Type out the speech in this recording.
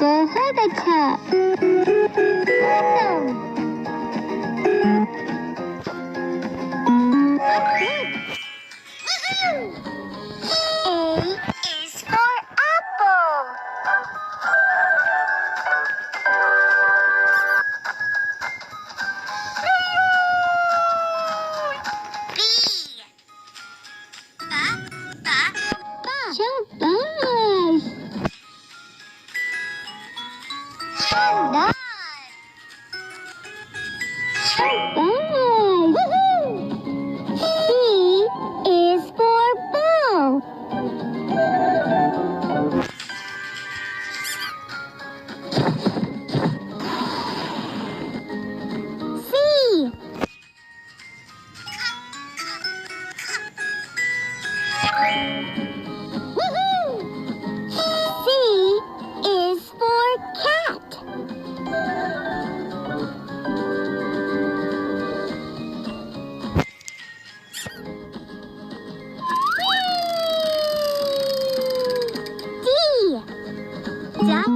बहुत अच्छा। A is for apple. B. शाबाश। शानदार। शाबाश। C is for ball. C. C is for cat. D. Duck.